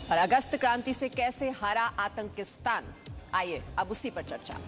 और अगस्त क्रांति से कैसे हारा आतंकिस्तान, आइए अब उसी पर चर्चा।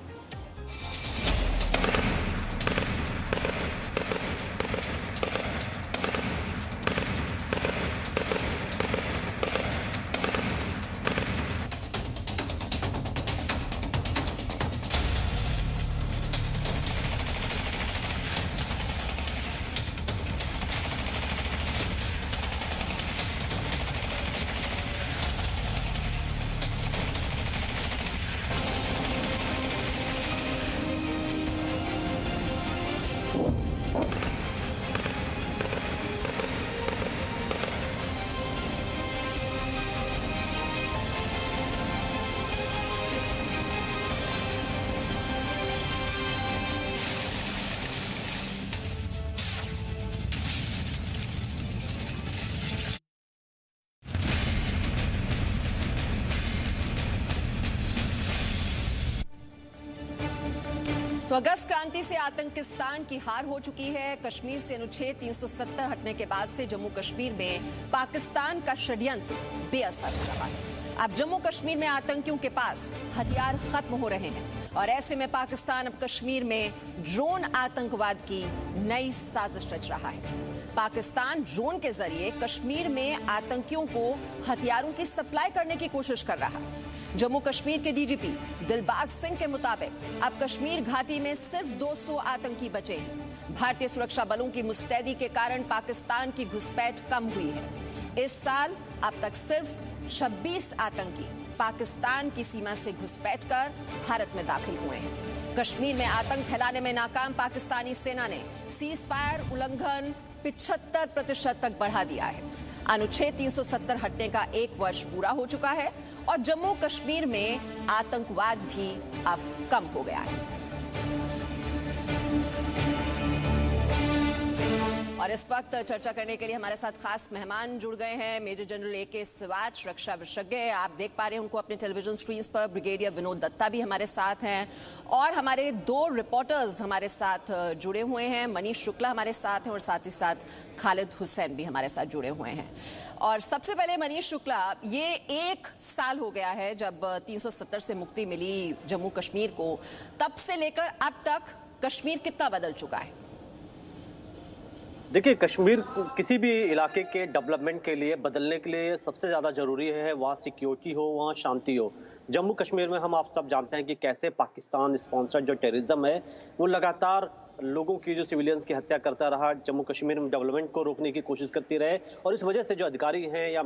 तो अगस्त क्रांति से आतंकिस्तान की हार हो चुकी है। कश्मीर से अनुच्छेद 370 हटने के बाद से जम्मू कश्मीर में पाकिस्तान का षड्यंत्र बेअसर हो रहा है। अब जम्मू कश्मीर में आतंकियों के पास हथियार खत्म हो रहे हैं और ऐसे में पाकिस्तान अब कश्मीर में ड्रोन आतंकवाद की नई साजिश रच रहा है। पाकिस्तान ड्रोन के जरिए कश्मीर में आतंकियों को हथियारों की सप्लाई करने की कोशिश कर रहा है। जम्मू कश्मीर के डीजीपी दिलबाग सिंह के मुताबिक अब कश्मीर घाटी में सिर्फ 200 आतंकी बचे हैं। भारतीय सुरक्षा बलों की मुस्तैदी के कारण पाकिस्तान की घुसपैठ कम हुई है। इस साल अब तक सिर्फ 26 आतंकी पाकिस्तान की सीमा से घुसपैठ कर भारत में दाखिल हुए हैं। कश्मीर में आतंक फैलाने में नाकाम पाकिस्तानी सेना ने सीज फायर उल्लंघन 75% तक बढ़ा दिया है। अनुच्छेद 370 हटने का 1 वर्ष पूरा हो चुका है और जम्मू कश्मीर में आतंकवाद भी अब कम हो गया है। और इस वक्त चर्चा करने के लिए हमारे साथ खास मेहमान जुड़ गए हैं। Major general AK. सिवाच, रक्षा विशेषज्ञ, आप देख पा रहे हैं उनको अपने टेलीविजन स्क्रीन पर। ब्रिगेडियर विनोद दत्ता भी हमारे साथ हैं और हमारे 2 रिपोर्टर्स हमारे साथ जुड़े हुए हैं। मनीष शुक्ला हमारे साथ हैं और साथ ही साथ खालिद हुसैन भी हमारे साथ जुड़े हुए हैं। और सबसे पहले मनीष शुक्ला, ये 1 साल हो गया है जब 370 से मुक्ति मिली जम्मू कश्मीर को। तब से लेकर अब तक कश्मीर कितना बदल चुका है? देखिए, कश्मीर किसी भी इलाके के डेवलपमेंट के लिए, बदलने के लिए सबसे ज़्यादा ज़रूरी है वहाँ सिक्योरिटी हो, वहाँ शांति हो। जम्मू कश्मीर में हम आप सब जानते हैं कि कैसे पाकिस्तान स्पॉन्सर्ड जो टेररिज्म है वो लगातार लोगों की, जो सिविलियंस की हत्या करता रहा, जम्मू कश्मीर में डेवलपमेंट को रोकने की कोशिश करती रहे। और इस वजह से जो अधिकारी हैं या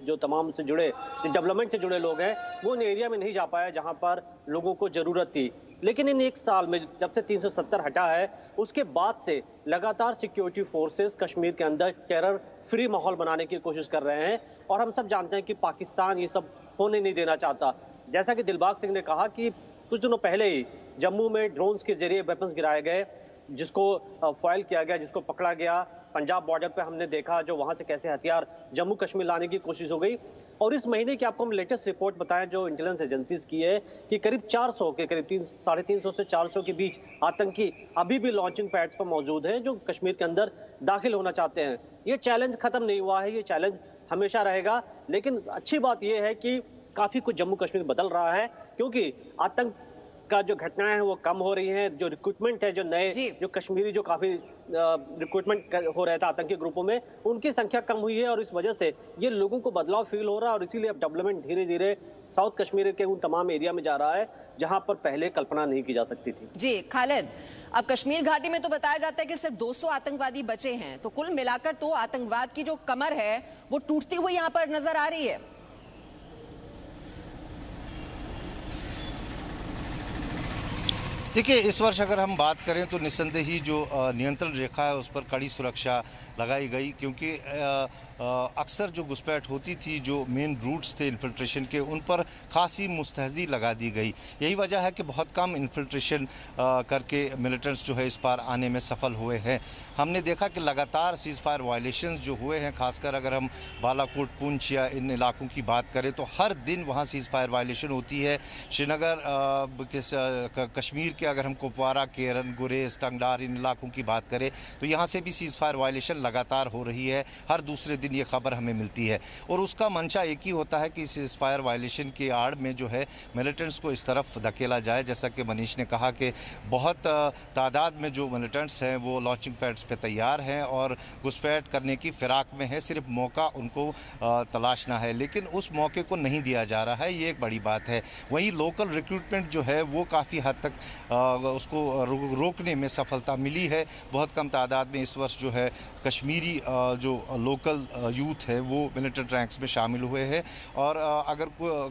जो तमाम से जुड़े डेवलपमेंट से जुड़े लोग हैं वो उन एरिया में नहीं जा पाए जहाँ पर लोगों को ज़रूरत थी। लेकिन इन 1 साल में जब से 370 हटा है उसके बाद से लगातार सिक्योरिटी फोर्सेस कश्मीर के अंदर टेरर फ्री माहौल बनाने की कोशिश कर रहे हैं। और हम सब जानते हैं कि पाकिस्तान ये सब होने नहीं देना चाहता। जैसा कि दिलबाग सिंह ने कहा कि कुछ दिनों पहले ही जम्मू में ड्रोन्स के जरिए वेपन्स गिराए गए, जिसको फॉइल किया गया, जिसको पकड़ा गया। पंजाब बॉर्डर पे हमने देखा जो वहां से कैसे हथियार जम्मू कश्मीर लाने की कोशिश हो गई। और इस महीने की आपको हम लेटेस्ट रिपोर्ट बताएं जो इंटेलिजेंस एजेंसीज की है कि करीब 400 के करीब 350 से 400 के बीच आतंकी अभी भी लॉन्चिंग पैड्स पर मौजूद हैं जो कश्मीर के अंदर दाखिल होना चाहते हैं। ये चैलेंज खत्म नहीं हुआ है, ये चैलेंज हमेशा रहेगा। लेकिन अच्छी बात यह है कि काफी कुछ जम्मू कश्मीर बदल रहा है, क्योंकि आतंक का जो घटनाएं हैं वो कम हो रही हैं। जो रिक्रूटमेंट है, जो नए जो कश्मीरी जो काफी रिक्रूटमेंट हो रहा था आतंकी ग्रुपों में, उनकी संख्या कम हुई है और इस वजह से ये लोगों को बदलाव फील हो रहा है। और इसीलिए अब डेवलपमेंट धीरे धीरे साउथ कश्मीर के उन तमाम एरिया में जा रहा है जहां पर पहले कल्पना नहीं की जा सकती थी। जी खालिद, अब कश्मीर घाटी में तो बताया जाता है कि सिर्फ 200 आतंकवादी बचे हैं, तो कुल मिलाकर तो आतंकवाद की जो कमर है वो टूटती हुई यहाँ पर नजर आ रही है। देखिए, इस वर्ष अगर हम बात करें तो निस्संदेह ही जो नियंत्रण रेखा है उस पर कड़ी सुरक्षा लगाई गई, क्योंकि अक्सर जो घुसपैठ होती थी, जो मेन रूट्स थे इन्फिल्ट्रेशन के, उन पर खासी मुस्तहदी लगा दी गई। यही वजह है कि बहुत कम इन्फिल्ट्रेशन करके मिलिटेंट्स जो है इस पार आने में सफल हुए हैं। हमने देखा कि लगातार सीज़ फायर वायलेशंस जो हुए हैं, खासकर अगर हम बालाकोट, पुंछ या इन इलाकों की बात करें तो हर दिन वहाँ सीज़ फायर वायलेशन होती है। श्रीनगर कश्मीर के अगर हम कुपवारा, केरन, गुरेज, टंगडार इन इलाकों की बात करें तो यहाँ से भी सीज़ फायर वायलेशन लगातार हो रही है। हर दूसरे दिन दिन ये खबर हमें मिलती है, और उसका मंशा एक ही होता है कि इस फायर वायलेशन की आड़ में जो है मिलिटेंट्स को इस तरफ धकेला जाए। जैसा कि मनीष ने कहा कि बहुत तादाद में जो मिलिटेंट्स हैं वो लॉन्चिंग पैड्स पे तैयार हैं और घुसपैठ करने की फिराक में है, सिर्फ मौका उनको तलाशना है, लेकिन उस मौके को नहीं दिया जा रहा है, ये एक बड़ी बात है। वहीं लोकल रिक्रूटमेंट जो है वो काफ़ी हद तक उसको रोकने में सफलता मिली है। बहुत कम तादाद में इस वर्ष जो है कश्मीरी जो लोकल यूथ है वो मिलिटेंट रैंक्स में शामिल हुए हैं, और अगर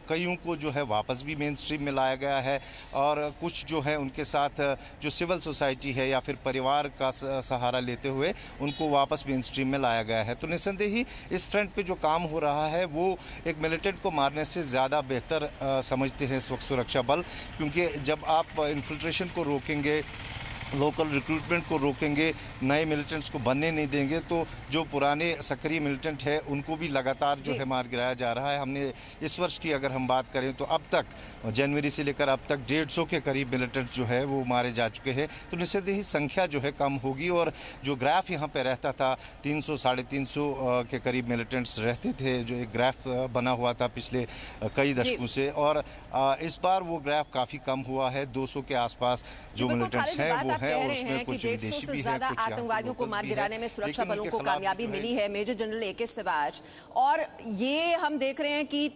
कईयों को जो है वापस भी मेन स्ट्रीम में लाया गया है, और कुछ जो है उनके साथ जो सिविल सोसाइटी है या फिर परिवार का सहारा लेते हुए उनको वापस मेन स्ट्रीम में लाया गया है। तो निस्संदेह ही इस फ्रंट पे जो काम हो रहा है वो एक मिलिटेंट को मारने से ज़्यादा बेहतर समझते हैं इस वक्त सुरक्षा बल, क्योंकि जब आप इन्फिल्ट्रेशन को रोकेंगे, लोकल रिक्रूटमेंट को रोकेंगे, नए मिलिटेंट्स को बनने नहीं देंगे, तो जो पुराने सक्रिय मिलिटेंट है उनको भी लगातार जो है मार गिराया जा रहा है। हमने इस वर्ष की अगर हम बात करें तो अब तक जनवरी से लेकर अब तक 150 के करीब मिलिटेंट जो है वो मारे जा चुके हैं। तो निश्चित ही संख्या जो है कम होगी, और जो ग्राफ यहाँ पे रहता था 300 साढ़े 300 के करीब मिलिटेंट्स रहते थे, जो एक ग्राफ बना हुआ था पिछले कई दशकों से, और इस बार वो ग्राफ काफ़ी कम हुआ है। 200 के आसपास जो मिलिटेंट्स हैं वो कह रहे हैं कि 150 से ज्यादा आतंकवादियों को मार गिराने में सुरक्षा बलों को कामयाबी मिली है। मेजर जनरल AK सिवाच, और ये हम देख रहे हैं कि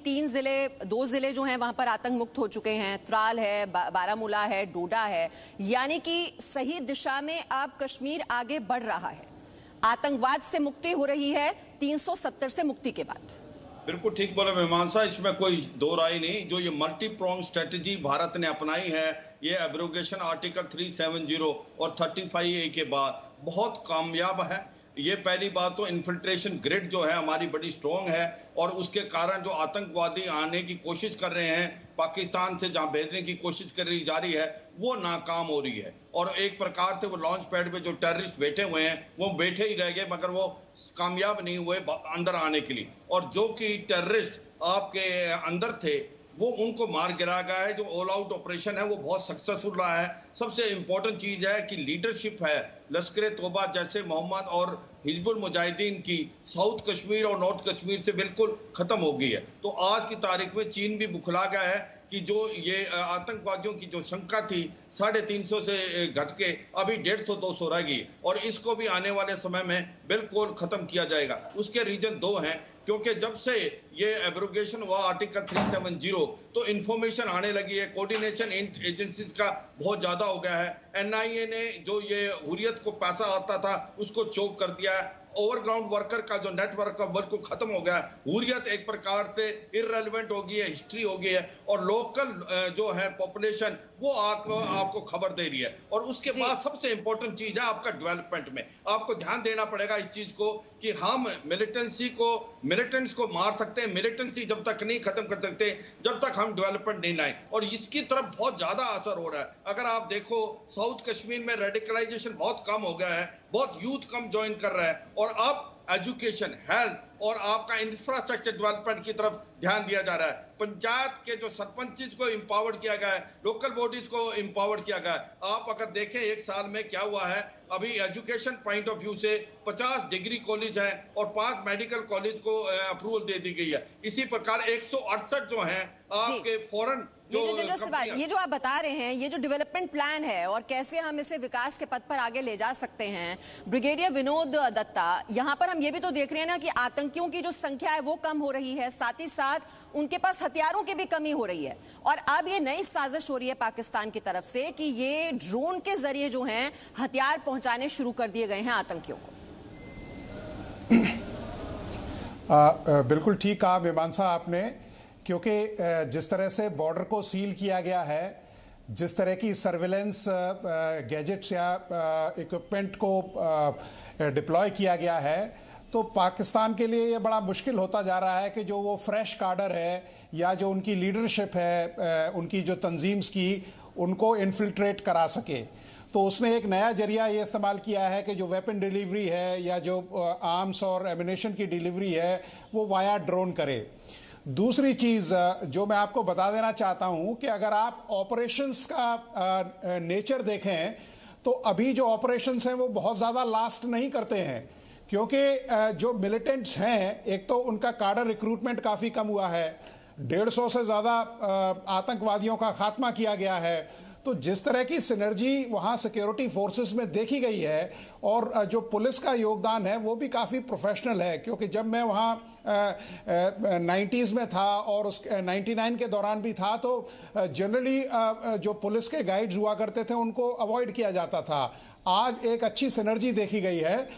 2 जिले जो हैं वहां पर आतंक मुक्त हो चुके हैं, त्राल है, बारामूला है, डोडा है, यानी कि सही दिशा में अब कश्मीर आगे बढ़ रहा है, आतंकवाद से मुक्ति हो रही है 370 से मुक्ति के बाद। बिल्कुल ठीक बोले मीमांसा, इसमें कोई दो राय नहीं। जो ये मल्टी प्रोंग स्ट्रेटजी भारत ने अपनाई है, ये एब्रोगेशन आर्टिकल 370 और 35A के बाद बहुत कामयाब है। ये पहली बात तो इन्फिल्ट्रेशन ग्रिड जो है हमारी बड़ी स्ट्रॉन्ग है, और उसके कारण जो आतंकवादी आने की कोशिश कर रहे हैं पाकिस्तान से, जहां भेजने की कोशिश करी जा रही है, वो नाकाम हो रही है। और एक प्रकार से वो लॉन्च पैड पे जो टेररिस्ट बैठे हुए हैं वो बैठे ही रह गए, मगर वो कामयाब नहीं हुए अंदर आने के लिए। और जो कि टेररिस्ट आपके अंदर थे वो उनको मार गिराया गया है। जो ऑल आउट ऑपरेशन है वो बहुत सक्सेसफुल रहा है। सबसे इंपॉर्टेंट चीज है कि लीडरशिप है लश्कर तोबा जैसे मोहम्मद और हिजबुल मुजाहिदीन की साउथ कश्मीर और नॉर्थ कश्मीर से बिल्कुल खत्म हो गई है। तो आज की तारीख में चीन भी बुखला गया है कि जो ये आतंकवादियों की जो शंका थी 350 से घट के अभी 150-200 रह गई, और इसको भी आने वाले समय में बिल्कुल खत्म किया जाएगा। उसके रीजन 2 हैं, क्योंकि जब से ये एब्रोगेशन हुआ आर्टिकल 370 तो इंफॉर्मेशन आने लगी है, कोऑर्डिनेशन एजेंसीज का बहुत ज्यादा हो गया है। NIA ने जो ये हुर्रियत को पैसा आता था उसको चोक कर दिया है। ओवरग्राउंड वर्कर का जो नेटवर्क का वर्क को खत्म हो गया है। हुर्रियत एक प्रकार से इररेलेवेंट हो गई है, हिस्ट्री हो गई है, और लोकल जो है पॉपुलेशन वो आपको खबर दे रही है। और उसके बाद सबसे इंपॉर्टेंट चीज है आपका डेवलपमेंट में आपको ध्यान देना पड़ेगा इस चीज को कि हम मिलिटेंट्स को मार सकते हैं, मिलिटेंसी जब तक नहीं खत्म कर सकते जब तक हम डेवलपमेंट नहीं लाए, और इसकी तरफ बहुत ज्यादा असर हो रहा है। अगर आप देखो साउथ कश्मीर में रेडिकलाइजेशन बहुत कम हो गया है, बहुत यूथ कम ज्वाइन कर रहा है, और अब एजुकेशन, हेल्थ और आपका इंफ्रास्ट्रक्चर डेवलपमेंट की तरफ ध्यान दिया जा रहा है। पंचायत के जो सरपंच को एम्पावर्ड किया गया है, लोकल बॉडीज को एम्पावर्ड किया गया है। आप अगर देखें एक साल में क्या हुआ है, अभी एजुकेशन पॉइंट ऑफ व्यू से 50 डिग्री कॉलेज है और 5 मेडिकल कॉलेज को अप्रूवल दे दी गई है। इसी प्रकार 168 जो हैं आपके फॉरेन ये जो आप बता रहे हैं, ये जो डेवलपमेंट प्लान है और कैसे हम इसे विकास के पथ पर आगे ले जा सकते हैं, ब्रिगेडियर विनोद दत्ता, यहाँ पर हम ये भी तो देख रहे हैं ना कि आतंकियों की जो संख्या है वो कम हो रही है, साथ ही साथ उनके पास हथियारों की भी कमी हो रही है, और अब ये नई साजिश हो रही है पाकिस्तान की तरफ से कि ये ड्रोन के जरिए जो हैं हथियार पहुंचाने शुरू कर दिए गए हैं आतंकियों को। बिल्कुल ठीक कहा मीमांसा आपने, क्योंकि जिस तरह से बॉर्डर को सील किया गया है, जिस तरह की सर्विलेंस गैजेट्स या इक्विपमेंट को डिप्लॉय किया गया है, तो पाकिस्तान के लिए ये बड़ा मुश्किल होता जा रहा है कि जो वो फ्रेश काडर है या जो उनकी लीडरशिप है, उनकी जो तंजीम्स की, उनको इन्फिल्ट्रेट करा सके। तो उसने एक नया जरिया ये इस्तेमाल किया है कि जो वेपन डिलीवरी है या जो आर्म्स और एमिनेशन की डिलीवरी है वो वाया ड्रोन करे। दूसरी चीज़ जो मैं आपको बता देना चाहता हूं कि अगर आप ऑपरेशंस का नेचर देखें तो अभी जो ऑपरेशंस हैं वो बहुत ज़्यादा लास्ट नहीं करते हैं, क्योंकि जो मिलिटेंट्स हैं, एक तो उनका काडर रिक्रूटमेंट काफ़ी कम हुआ है, 150 से ज़्यादा आतंकवादियों का खात्मा किया गया है। तो जिस तरह की सिनर्जी वहाँ सिक्योरिटी फोर्सेस में देखी गई है और जो पुलिस का योगदान है वो भी काफ़ी प्रोफेशनल है, क्योंकि जब मैं वहाँ 90s में था और उस 99 के दौरान भी था, तो जनरली जो पुलिस के गाइड्स हुआ करते थे उनको अवॉइड किया जाता था। आज एक अच्छी सिनर्जी देखी गई है।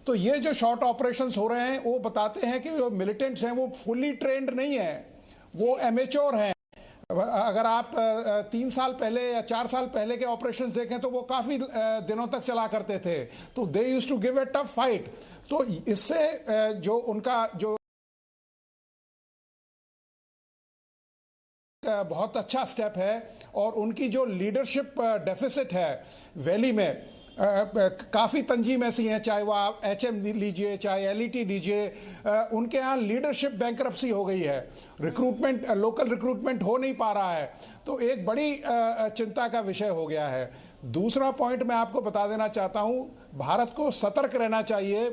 तो ये जो शॉर्ट ऑपरेशंस हो रहे हैं वो बताते हैं कि जो मिलिटेंट्स हैं वो फुल्ली ट्रेंड नहीं है, वो एमेच्योर हैं। अगर आप 3 साल पहले या 4 साल पहले के ऑपरेशन देखें तो वो काफ़ी दिनों तक चला करते थे, तो they used to give a tough fight. तो इससे जो उनका जो बहुत अच्छा स्टेप है, और उनकी जो लीडरशिप डेफिसिट है वैली में काफ़ी तंजीम ऐसी हैं, चाहे वो आप HM लीजिए चाहे LET लीजिए, उनके यहाँ लीडरशिप बैंकरप्सी हो गई है, रिक्रूटमेंट लोकल रिक्रूटमेंट हो नहीं पा रहा है। तो एक बड़ी चिंता का विषय हो गया है। दूसरा पॉइंट मैं आपको बता देना चाहता हूँ, भारत को सतर्क रहना चाहिए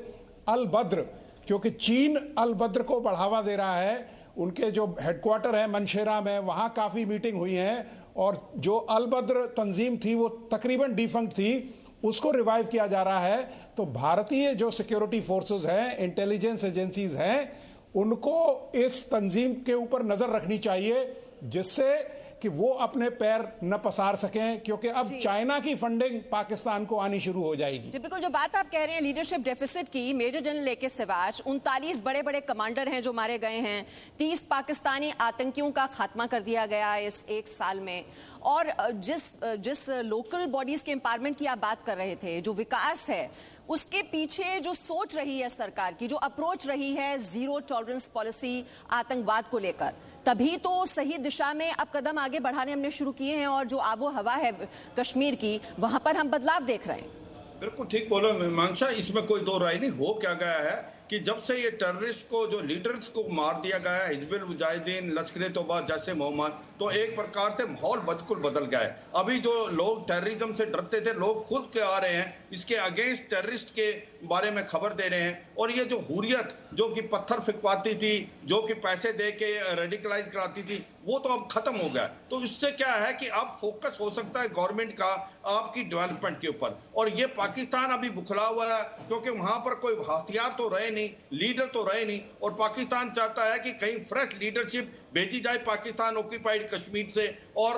अल बद्र, क्योंकि चीन अल बद्र को बढ़ावा दे रहा है। उनके जो हेडक्वार्टर है मनशेरा में, वहाँ काफ़ी मीटिंग हुई हैं, और जो अल बद्र तंजीम थी वो तकरीबन डिफंक्ट थी, उसको रिवाइव किया जा रहा है। तो भारतीय जो सिक्योरिटी फोर्सेस हैं, इंटेलिजेंस एजेंसीज हैं, उनको इस तंजीम के ऊपर नज़र रखनी चाहिए, जिससे कि वो अपने पैर न पसार सकें, क्योंकि अब चाइना की फंडिंग पाकिस्तान को आनी शुरू हो जाएगी। बिल्कुल, जो बात आप कह रहे हैं लीडरशिप डेफिसिट की, मेजर जनरल AK सिवाच 39 बड़े बड़े कमांडर हैं जो मारे गए हैं, 30 पाकिस्तानी आतंकियों का खात्मा कर दिया गया इस 1 साल में। और जिस लोकल बॉडीज के एम्पावरमेंट की आप बात कर रहे थे, जो विकास है उसके पीछे जो सोच रही है सरकार की, जो अप्रोच रही है जीरो टॉलरेंस पॉलिसी आतंकवाद को लेकर, तभी तो सही दिशा में अब कदम आगे बढ़ाने हमने शुरू किए हैं। और जो आबो हवा है कश्मीर की, वहां पर हम बदलाव देख रहे हैं। बिल्कुल ठीक बोलो मीमांसा, इसमें कोई दो राय नहीं। हो क्या गया है कि जब से ये टेररिस्ट को, जो लीडर्स को मार दिया गया है, हिजबुल मुजाहिदीन, लश्कर तौबा जैसे मोहम्मद, तो एक प्रकार से माहौल बिल्कुल बदल गया है। अभी जो लोग टेररिज्म से डरते थे, लोग खुद के आ रहे हैं, इसके अगेंस्ट टेररिस्ट के बारे में खबर दे रहे हैं। और ये जो हुरियत जो कि पत्थर फिकवाती थी, जो कि पैसे दे के रेडिकलाइज कराती थी, वो तो अब खत्म हो गया। तो इससे क्या है कि अब फोकस हो सकता है गवर्नमेंट का आपकी डेवलपमेंट के ऊपर। और ये पाकिस्तान अभी बुखला हुआ है, क्योंकि वहां पर कोई हथियार तो रहे नहीं, लीडर तो रहे नहीं, और पाकिस्तान चाहता है कि कहीं फ्रेश लीडरशिप भेजी जाए पाकिस्तान ऑक्यूपाइड कश्मीर से, और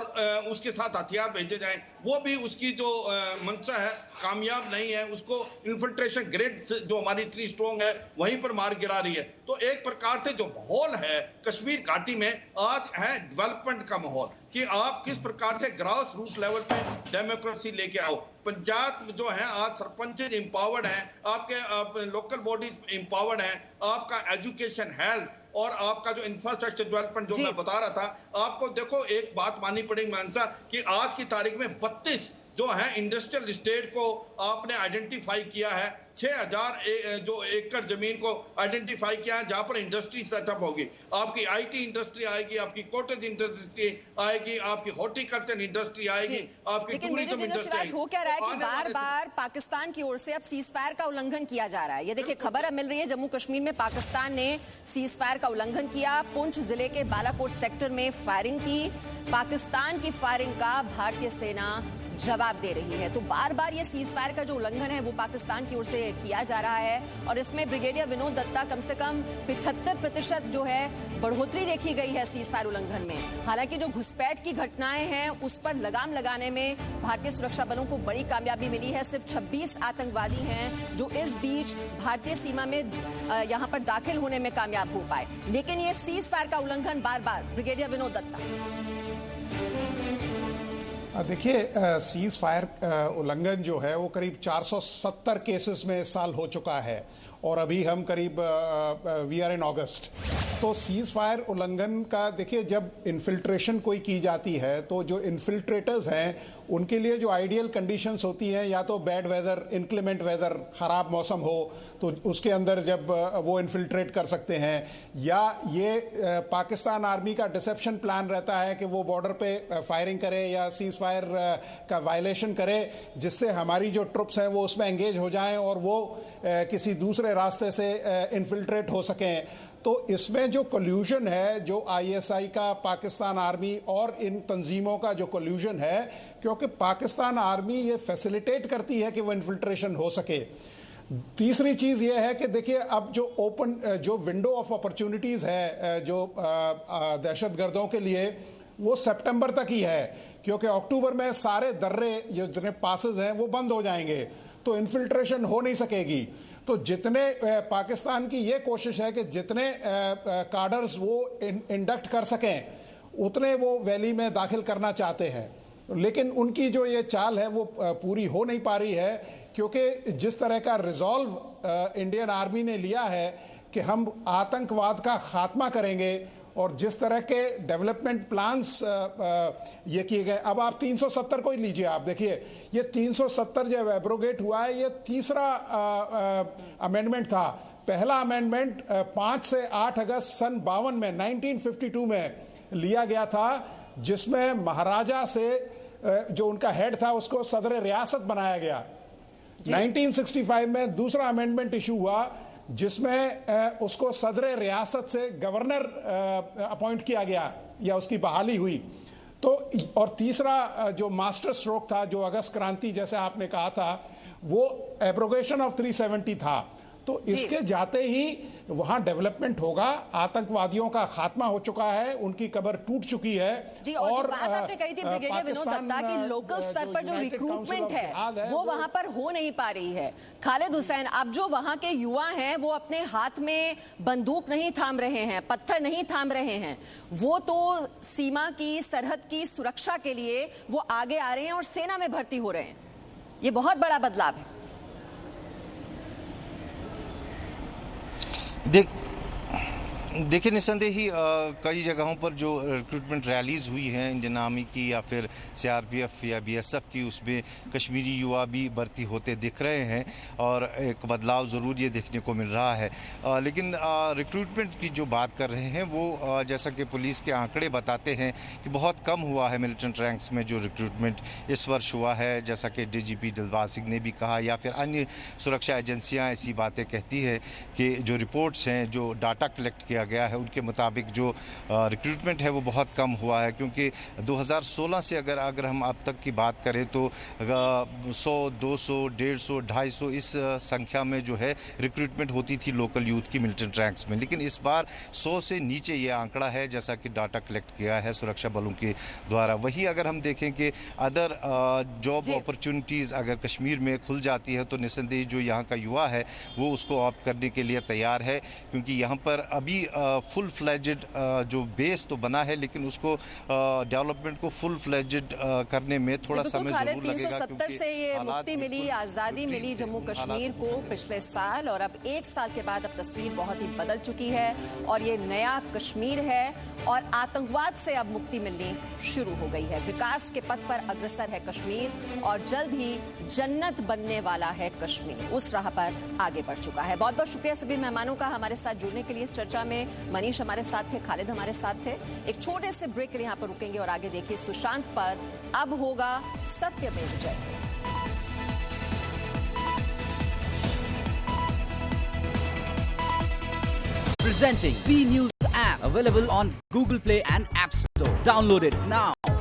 उसके साथ हथियार भेजे जाएं। वो भी उसकी जो मंशा है कामयाब नहीं है। उसको इन्फिल्ट्रेशन ग्रिड जो हमारी इतनी स्ट्रॉन्ग है वहीं पर मार गिरा रही है। तो एक प्रकार से जो माहौल है कश्मीर घाटी में आज है डेवलपमेंट का माहौल, कि आप किस प्रकार से ग्रास रूट लेवल पे डेमोक्रेसी लेके आओ। पंचायत जो है आज सरपंच एम्पावर्ड हैं, आपके लोकल बॉडीज एम्पावर्ड हैं, आपका एजुकेशन, हेल्थ और आपका जो इंफ्रास्ट्रक्चर डेवलपमेंट जो मैं बता रहा था आपको, देखो एक बात माननी पड़ेगी मानसा, कि आज की तारीख में 32 जो है इंडस्ट्रियल स्टेट को आपने आइडेंटिफाई किया है। 6000 जो एकड़ जमीन को आइडेंटिफाई किया है जहां पर इंडस्ट्री सेटअप होगी। आपकी IT इंडस्ट्री आएगी, आपकी कॉटेज इंडस्ट्री आएगी, आपकी हॉर्टिकल्चर इंडस्ट्री आएगी, आपकी टूरिज्म इंडस्ट्री आएगी। हो क्या रहा है कि बार बार पाकिस्तान की ओर से अब सीज फायर का उल्लंघन किया जा रहा है। ये देखिए खबर अब मिल रही है, जम्मू कश्मीर में पाकिस्तान ने सीज फायर का उल्लंघन किया, पुंछ जिले के बालाकोट सेक्टर में फायरिंग की। पाकिस्तान की फायरिंग का भारतीय सेना जवाब दे रही है। तो बार बार ये सीज फायर का जो उल्लंघन है वो पाकिस्तान की ओर से किया जा रहा है, और इसमें ब्रिगेडियर विनोद दत्ता कम से कम 75% जो है बढ़ोतरी देखी गई है सीज फायर उल्लंघन में। हालांकि जो घुसपैठ की घटनाएं हैं उस पर लगाम लगाने में भारतीय सुरक्षा बलों को बड़ी कामयाबी मिली है। सिर्फ 26 आतंकवादी हैं जो इस बीच भारतीय सीमा में यहाँ पर दाखिल होने में कामयाब हो पाए। लेकिन ये सीज फायर का उल्लंघन बार बार, ब्रिगेडियर विनोद दत्ता। देखिए, सीज फायर उल्लंघन जो है वो करीब 470 केसेस में इस साल हो चुका है, और अभी हम करीब वी आर इन अगस्त। तो सीज फायर उल्लंघन का देखिए, जब इन्फिल्ट्रेशन कोई की जाती है तो जो इन्फिल्ट्रेटर्स हैं उनके लिए जो आइडियल कंडीशंस होती हैं, या तो बैड वेदर, इनक्लेमेंट वेदर, ख़राब मौसम हो तो उसके अंदर जब वो इन्फिल्ट्रेट कर सकते हैं, या ये पाकिस्तान आर्मी का डिसेप्शन प्लान रहता है कि वो बॉर्डर पे फायरिंग करे या सीज फायर का वायलेशन करे, जिससे हमारी जो ट्रुप्स हैं वो उसमें एंगेज हो जाएं और वो किसी दूसरे रास्ते से इन्फिल्ट्रेट हो सकें। तो इसमें जो कोल्यूशन है, जो आईएसआई का पाकिस्तान आर्मी और इन तंजीमों का जो कोल्यूशन है, क्योंकि पाकिस्तान आर्मी ये फैसिलिटेट करती है कि वो इन्फिल्ट्रेशन हो सके। तीसरी चीज़ ये है कि देखिए अब जो विंडो ऑफ अपॉर्चुनिटीज़ है जो दहशतगर्दों के लिए, वो सितंबर तक ही है, क्योंकि अक्टूबर में सारे दर्रे जो जितने पासेस हैं वो बंद हो जाएंगे, तो इन्फिल्ट्रेशन हो नहीं सकेगी। तो जितने पाकिस्तान की ये कोशिश है कि जितने कार्डर्स वो इंडक्ट कर सकें उतने वो वैली में दाखिल करना चाहते हैं, लेकिन उनकी जो ये चाल है वो पूरी हो नहीं पा रही है, क्योंकि जिस तरह का रिजॉल्व इंडियन आर्मी ने लिया है कि हम आतंकवाद का खात्मा करेंगे और जिस तरह के डेवलपमेंट प्लान्स ये किए गए। अब आप 370 को ही लीजिए, आप देखिए ये 370 जब एब्रोगेट हुआ है, ये तीसरा अमेंडमेंट था। पहला अमेंडमेंट 5 से 8 अगस्त सन 52 में 1952 में लिया गया था, जिसमें महाराजा से जो उनका हेड था उसको सदर रियासत बनाया गया। 1965 में दूसरा अमेंडमेंट इशू हुआ जिसमें उसको सदर रियासत से गवर्नर अपॉइंट किया गया या उसकी बहाली हुई। तो और तीसरा जो मास्टर स्ट्रोक था, जो अगस्त क्रांति जैसे आपने कहा था, वो एब्रोगेशन ऑफ 370 था। तो इसके जाते ही वहां डेवलपमेंट होगा। आतंकवादियों का खात्मा हो चुका है, उनकी कब्र टूट चुकी है। जी, और बात आपने कही थी ब्रिगेडियर विनोद दत्ता की लोकल स्तर पर जो रिक्रूटमेंट है वो वहां पर हो नहीं पा रही है। खालिद हुसैन, अब जो वहां के युवा हैं वो अपने हाथ में बंदूक नहीं थाम रहे हैं, पत्थर नहीं थाम रहे हैं, वो तो सीमा की, सरहद की सुरक्षा के लिए वो आगे आ रहे हैं और सेना में भर्ती हो रहे हैं। ये बहुत बड़ा बदलाव है। देखिए निसंदेह ही कई जगहों पर जो रिक्रूटमेंट रैलीज हुई हैं इंडियन आर्मी की या फिर सीआरपीएफ या बीएसएफ की, उसमें कश्मीरी युवा भी भर्ती होते दिख रहे हैं और एक बदलाव ज़रूर ये देखने को मिल रहा है। लेकिन रिक्रूटमेंट की जो बात कर रहे हैं वो जैसा कि पुलिस के आंकड़े बताते हैं कि बहुत कम हुआ है मिलिटेंट रैंक्स में जो रिक्रूटमेंट इस वर्ष हुआ है, जैसा कि डीजीपी दिलबाग सिंह ने भी कहा या फिर अन्य सुरक्षा एजेंसियाँ ऐसी बातें कहती है कि जो रिपोर्ट्स हैं, जो डाटा कलेक्ट किया गया है, उनके मुताबिक जो रिक्रूटमेंट है वो बहुत कम हुआ है। क्योंकि 2016 से अगर हम अब तक की बात करें तो 100, 200, 150, 250 इस संख्या में जो है रिक्रूटमेंट होती थी लोकल यूथ की मिलिटेंट रैंक्स में, लेकिन इस बार 100 से नीचे ये आंकड़ा है, जैसा कि डाटा कलेक्ट किया है सुरक्षा बलों के द्वारा। वही अगर हम देखें कि अदर जॉब अपॉर्चुनिटीज़ अगर कश्मीर में खुल जाती है तो निस्संदेह जो यहाँ का युवा है वो उसको ऑप्ट करने के लिए तैयार है, क्योंकि यहाँ पर अभी फुल फ्लेजेड जो बेस तो बना है, लेकिन उसको डेवलपमेंट को फुल फ्लेजेड करने में थोड़ा समय जरूर लगेगा। 370 से ये मुक्ति मिली, आज़ादी मिली जम्मू कश्मीर को पिछले साल, और अब 1 साल के बाद अब तस्वीर बहुत ही बदल चुकी है और ये नया कश्मीर है और आतंकवाद से अब मुक्ति मिलनी शुरू हो गई है। विकास के पथ पर अग्रसर है कश्मीर और जल्द ही जन्नत बनने वाला है कश्मीर, उस राह पर आगे बढ़ चुका है। बहुत बहुत शुक्रिया सभी मेहमानों का हमारे साथ जुड़ने के लिए इस चर्चा में। मनीष हमारे साथ थे, खालिद हमारे साथ थे। एक छोटे से ब्रेक के लिए यहाँ पर रुकेंगे और आगे देखिए सुशांत पर अब होगा सत्यमेव जयते। Presenting B News app, available on Google Play and App Store. Download it now.